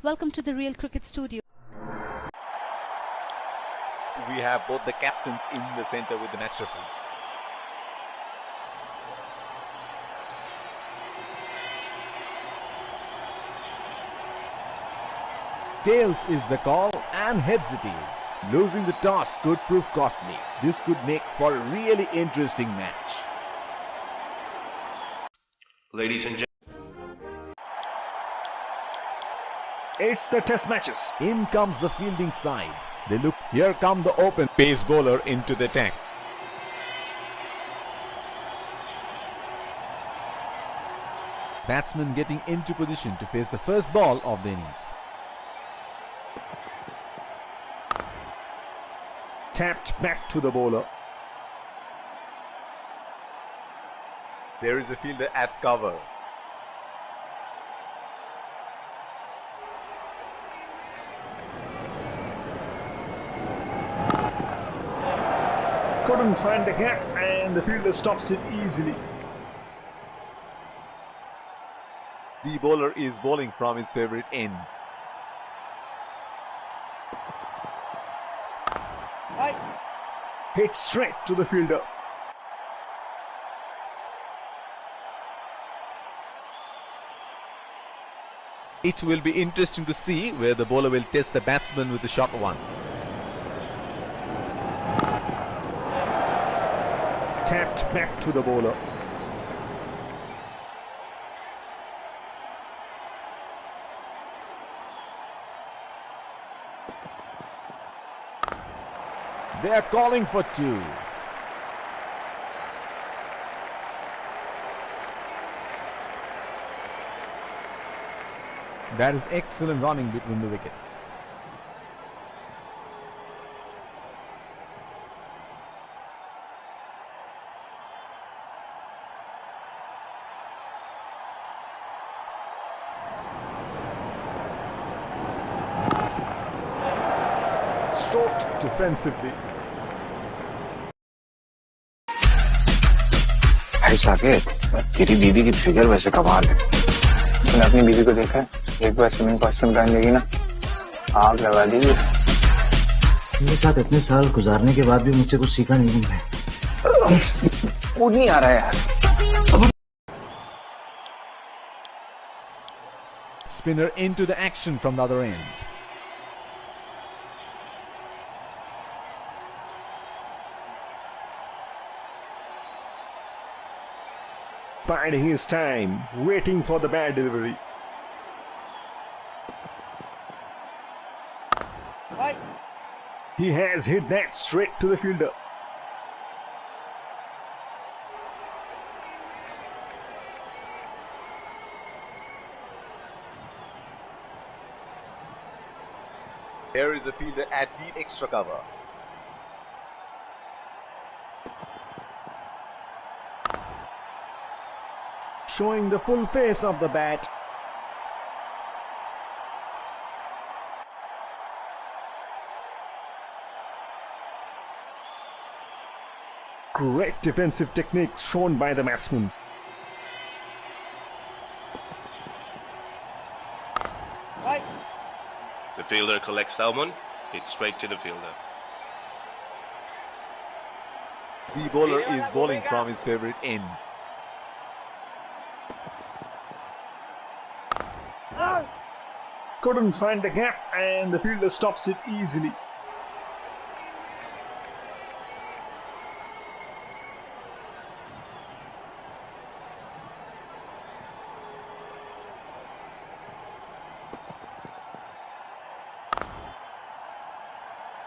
Welcome to the Real Cricket Studio. We have both the captains in the centre with the match referee. Tails is the call and heads it is. Losing the toss could prove costly. This could make for a really interesting match. Ladies and gentlemen, it's the test matches. In comes the fielding side. They look, here come the open Pace bowler into the attack. batsman getting into position to face the first ball of the innings. Tapped back to the bowler. There is a fielder at cover. Couldn't find the gap and the fielder stops it easily. The bowler is bowling from his favourite end. Hit straight to the fielder. It will be interesting to see where the bowler will test the batsman with the short one. Tapped back to the bowler. They are calling for two. That is excellent running between the wickets. Stroked defensively. भाई साकेत, तेरी बीवी की figure वैसे कमाल है। तूने अपनी बीवी को देखा है? एक बार स्विमिंग कॉस्ट्यूम पहन लेगी ना, आग लगा देगी। मेरे साथ इतने साल गुजारने के बाद भी मुझसे कुछ सीखा नहीं तुमने। कूद नहीं आ रहा है यार। Spinner into the action from the other end. Biding his time, waiting for the bad delivery. He has hit that straight to the fielder. Here is a fielder at deep extra cover. Showing the full face of the bat. Great defensive techniques shown by the batsman. the fielder collects that one, hits straight to the fielder. The bowler is bowling from his favourite end. Couldn't find the gap and the fielder stops it easily.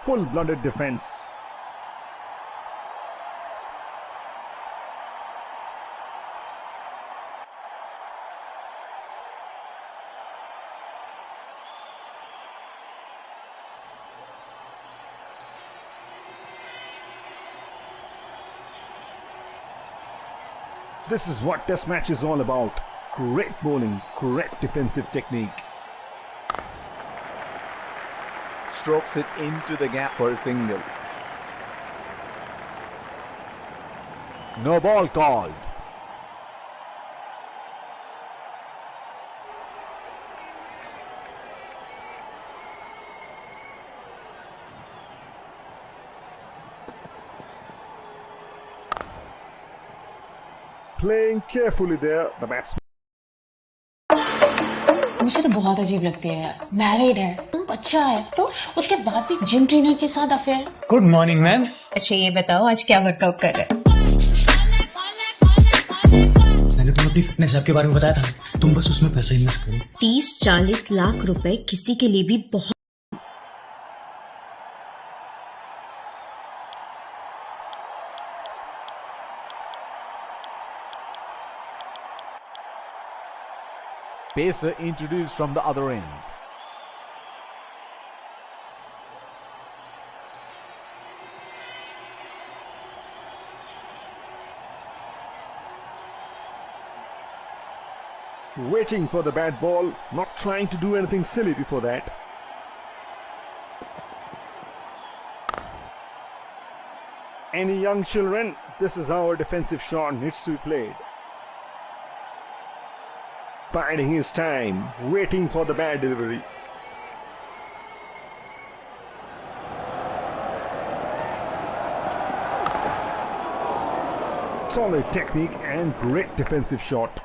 Full-blooded defense. This is what Test match is all about. Great bowling, correct defensive technique. Strokes it into the gap for a single. No ball called. playing carefully there, the batsman. मुझे तो बहुत अजीब लगती है यार। Married है, बच्चा है, तो उसके बाद भी जिम ट्रेनर के साथ अफेयर। Good morning ma'am. अच्छा ये बताओ आज क्या वर्कआउट कर रहे हो? मैंने तुम्हें अपनी फिटनेस ऐप के बारे में बताया था, तुम बस उसमें पैसा इन्वेस्ट करो। 30-40 लाख रुपए किसी के लिए भी बहुत। Pacer introduced from the other end. Waiting for the bat ball, not trying to do anything silly before that. Any young children, this is how a defensive shot needs to be played. Biding his time, waiting for the bat delivery. Solid technique and great defensive shot.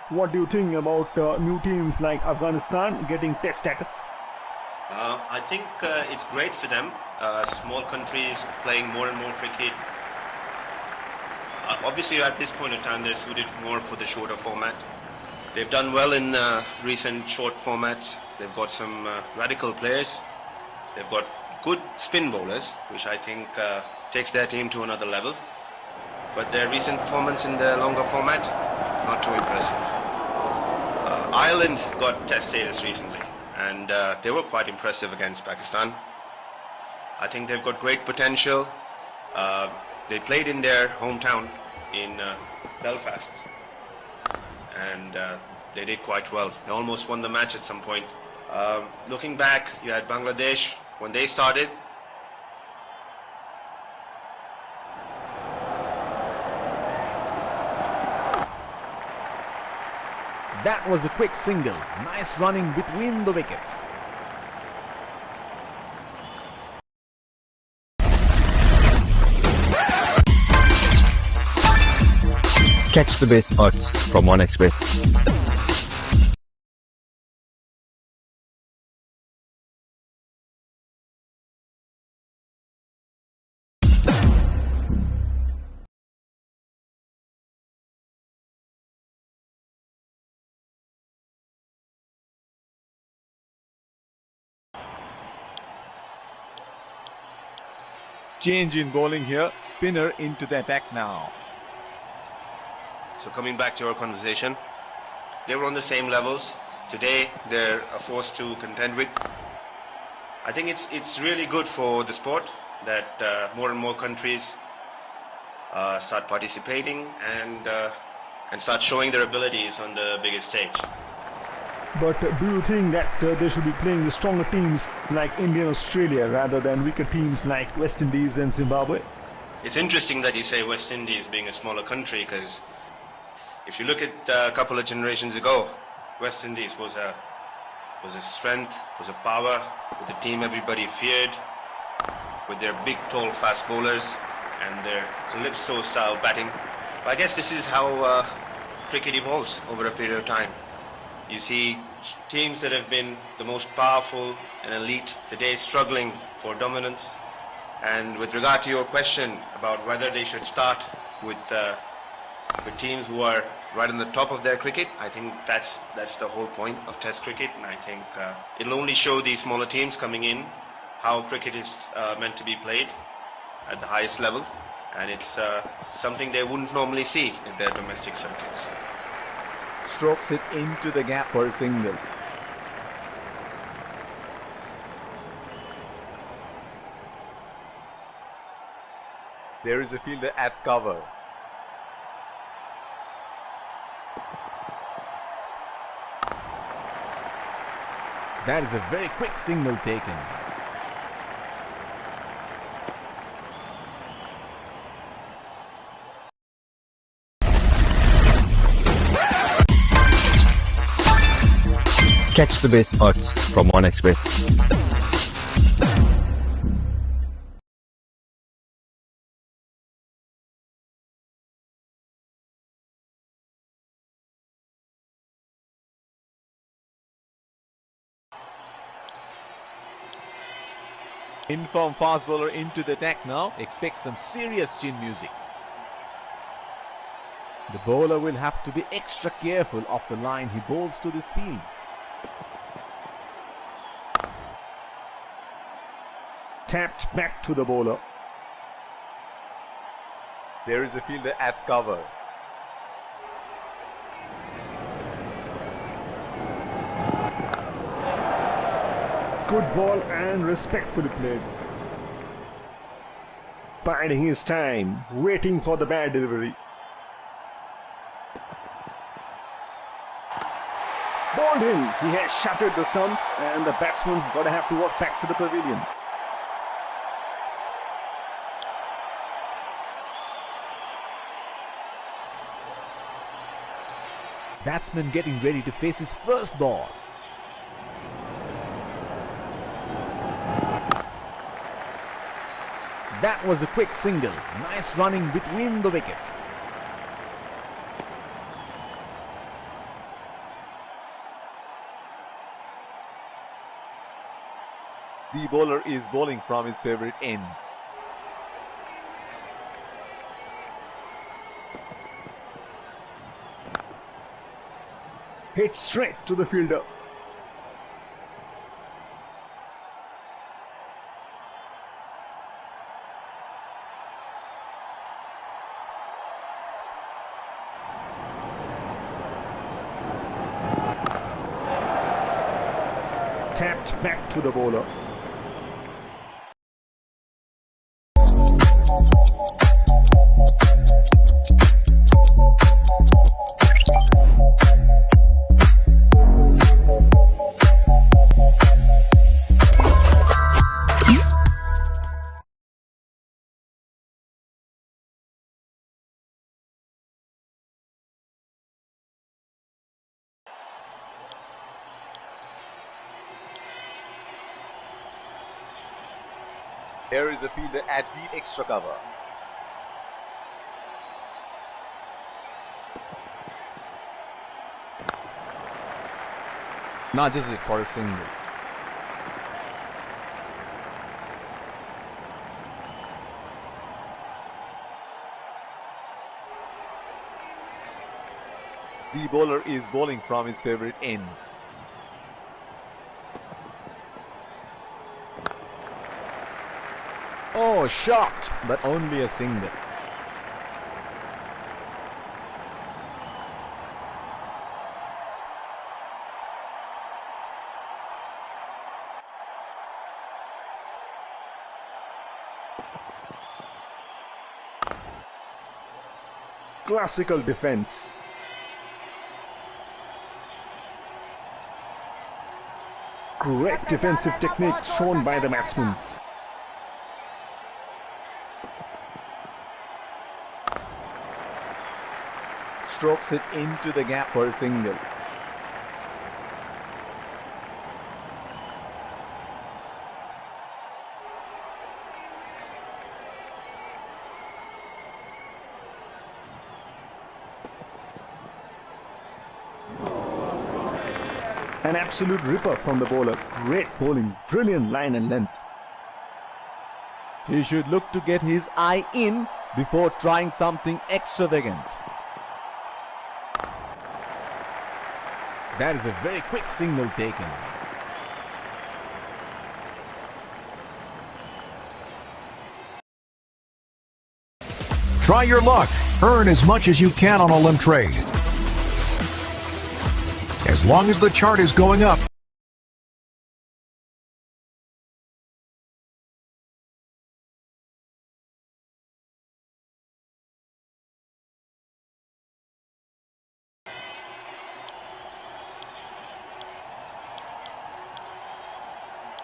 What do you think about new teams like Afghanistan getting test status? I think it's great for them. Small countries playing more and more cricket. Obviously, at this point in time, they're suited more for the shorter format. They've done well in recent short formats. They've got some radical players. They've got good spin bowlers, which I think takes their team to another level. But their recent performance in the longer format, not too impressive. Ireland got test status recently, and they were quite impressive against Pakistan. I think they've got great potential. They played in their hometown in Belfast, and they did quite well. They almost won the match at some point. Looking back, you had Bangladesh when they started. That was a quick single. Nice running between the wickets. Catch the best odds from 1xBet. Change in bowling here. Spinner into the attack now. So coming back to our conversation, they were on the same levels. Today, they're a force to contend with. I think it's really good for the sport that more and more countries start participating and start showing their abilities on the biggest stage. But do you think that they should be playing the stronger teams like India and Australia rather than weaker teams like West Indies and Zimbabwe? It's interesting that you say West Indies being a smaller country, because if you look at a couple of generations ago, West Indies was a strength, was a power, with a team everybody feared, with their big, tall, fast bowlers and their calypso-style batting. I guess this is how cricket evolves over a period of time. You see teams that have been the most powerful and elite today struggling for dominance. And with regard to your question about whether they should start with teams who are right on the top of their cricket, I think that's the whole point of Test cricket, and I think it'll only show these smaller teams coming in how cricket is meant to be played at the highest level, and it's something they wouldn't normally see in their domestic circuits. Strokes it into the gap for a single. There is a fielder at cover. That is a very quick single taken. Catch the best odds from 1xBet. Inform fast bowler into the attack now. Expect some serious chin music. The bowler will have to be extra careful of the line he bowls to this field. Tapped back to the bowler. There is a fielder at cover. Good ball and respectfully played. Biding his time, waiting for the bad delivery. Bowled him. He has shattered the stumps and the batsman gotta have to walk back to the pavilion. Batsman getting ready to face his first ball. That was a quick single. Nice running between the wickets. The bowler is bowling from his favorite end. Hit straight to the fielder. Tapped back to the bowler. There is a fielder at deep extra cover. Nudges it for a single. The bowler is bowling from his favorite end. Oh, shot, but only a single. Classical defense. Great defensive technique shown by the batsman. Strokes it into the gap for a single. An absolute ripper from the bowler. Great bowling, brilliant line and length. He should look to get his eye in before trying something extravagant. That is a very quick single taken. Try your luck. Earn as much as you can on a limb trade. As long as the chart is going up,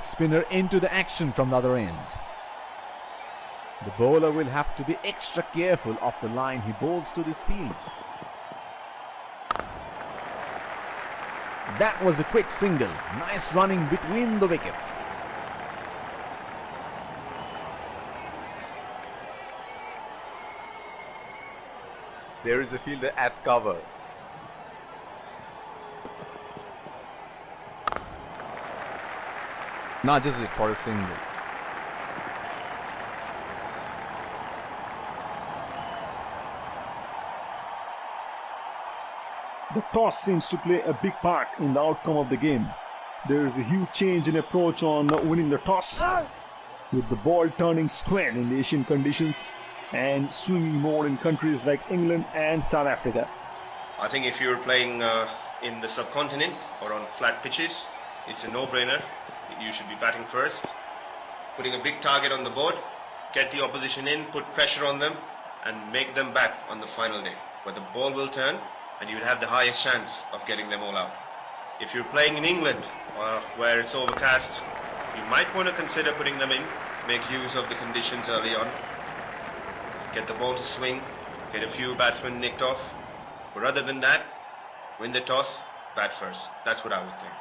Spinner into the action from the other end. The bowler will have to be extra careful of the line he bowls to this field. That was a quick single. Nice running between the wickets. There is a fielder at cover. Nudges it for a single. The toss seems to play a big part in the outcome of the game. There is a huge change in approach on winning the toss, with the ball turning square in Asian conditions and swinging more in countries like England and South Africa. I think if you're playing in the subcontinent or on flat pitches, it's a no-brainer. You should be batting first, putting a big target on the board, get the opposition in, put pressure on them, and make them bat on the final day, where the ball will turn and you'll have the highest chance of getting them all out. If you're playing in England, where it's overcast, you might want to consider putting them in, make use of the conditions early on, get the ball to swing, get a few batsmen nicked off. But other than that, win the toss, bat first. That's what I would think.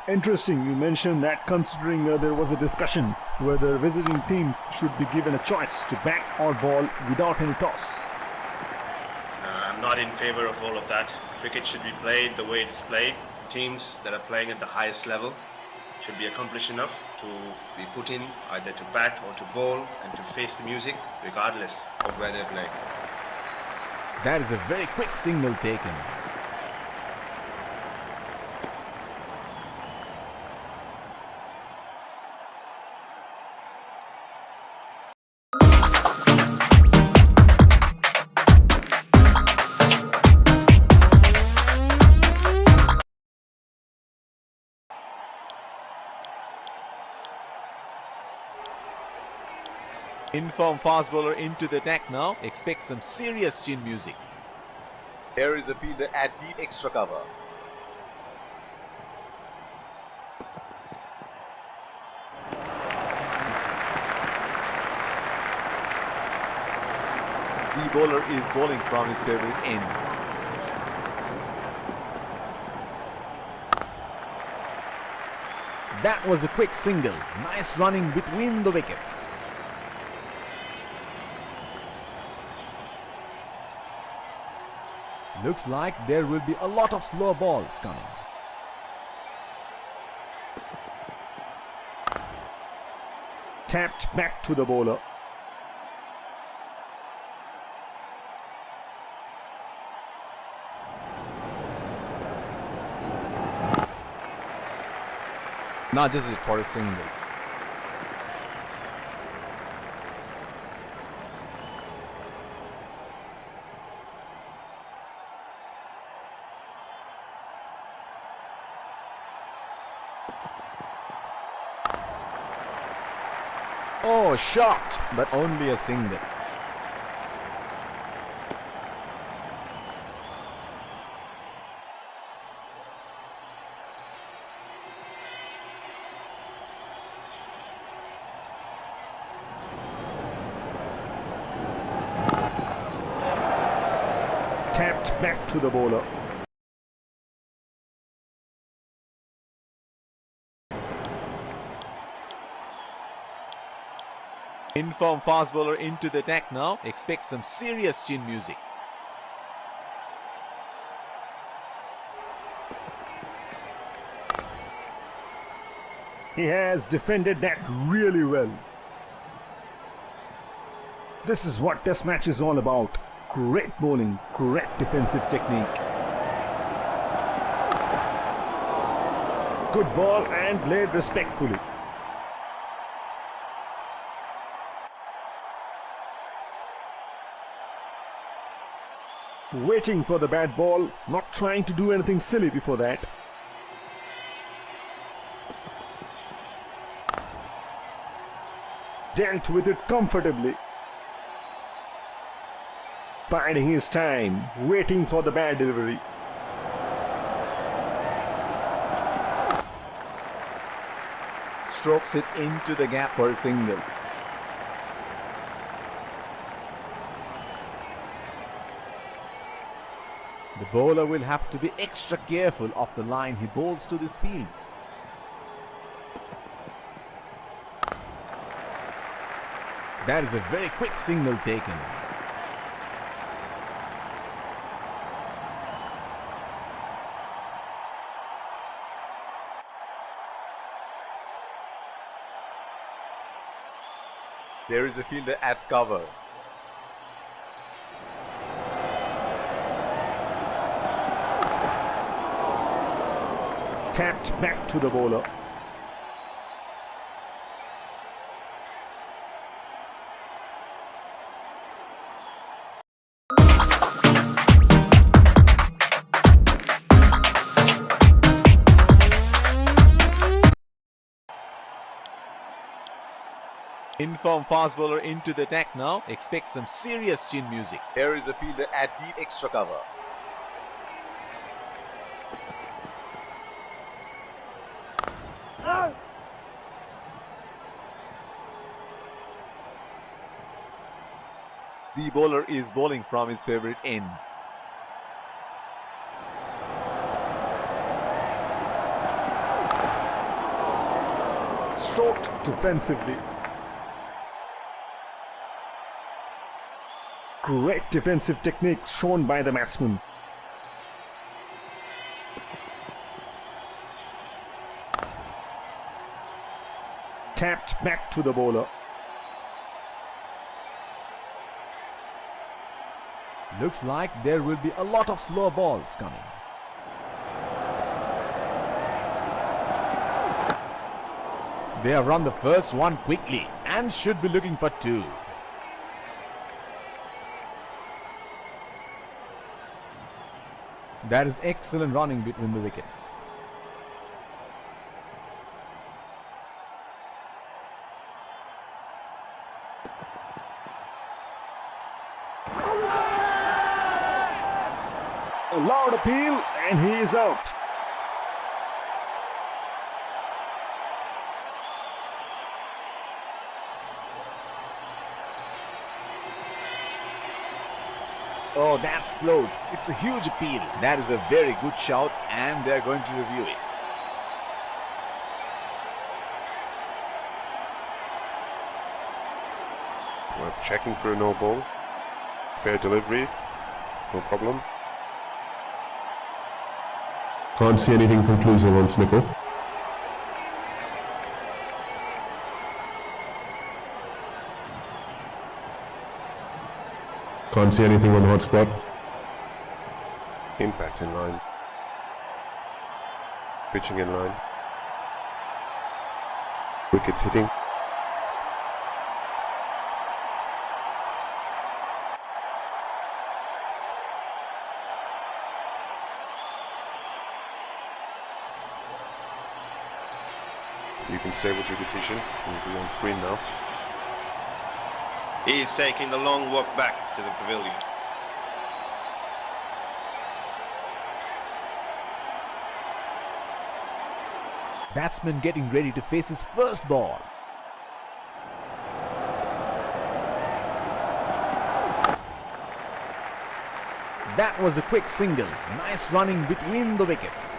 Interesting, you mentioned that considering there was a discussion whether visiting teams should be given a choice to bat or ball without any toss. I'm not in favor of all of that. Cricket should be played the way it's played. Teams that are playing at the highest level should be accomplished enough to be put in either to bat or to bowl and to face the music regardless of where they play. That is a very quick single taken. Inform fast bowler into the attack now. Expect some serious chin music. Here is a fielder at deep extra cover. The bowler is bowling from his favorite end. That was a quick single. Nice running between the wickets. Looks like there will be a lot of slow balls coming. Tapped back to the bowler. Nudges it for a single. Oh, shot, but only a single. Tapped back to the bowler. Inform fast bowler into the attack now. Expect some serious chin music. He has defended that really well. This is what Test match is all about. Great bowling, great defensive technique. Good ball and played respectfully. Waiting for the bad ball, not trying to do anything silly before that. Dealt with it comfortably. Biding his time, waiting for the bad delivery. Strokes it into the gap for a single. The bowler will have to be extra careful of the line he bowls to this field. That is a very quick single taken. There is a fielder at cover. Tapped back to the bowler. Inform fast bowler into the attack now. Expect some serious chin music. Here is a fielder at deep extra cover. The bowler is bowling from his favorite end. Stroked defensively. Great defensive techniques shown by the batsman. Tapped back to the bowler. Looks like there will be a lot of slow balls coming. They have run the first one quickly and should be looking for two. That is excellent running between the wickets. A loud appeal and he is out. Oh, that's close. It's a huge appeal. That is a very good shout and they're going to review it. We're checking for a no ball. Fair delivery. No problem. Can't see anything conclusive on Snickle. Can't see anything on hotspot. Impact in line. Pitching in line. Wickets hitting. You can stay with your decision. You'll be on screen now. He's taking the long walk back to the pavilion. Batsman getting ready to face his first ball. That was a quick single. Nice running between the wickets.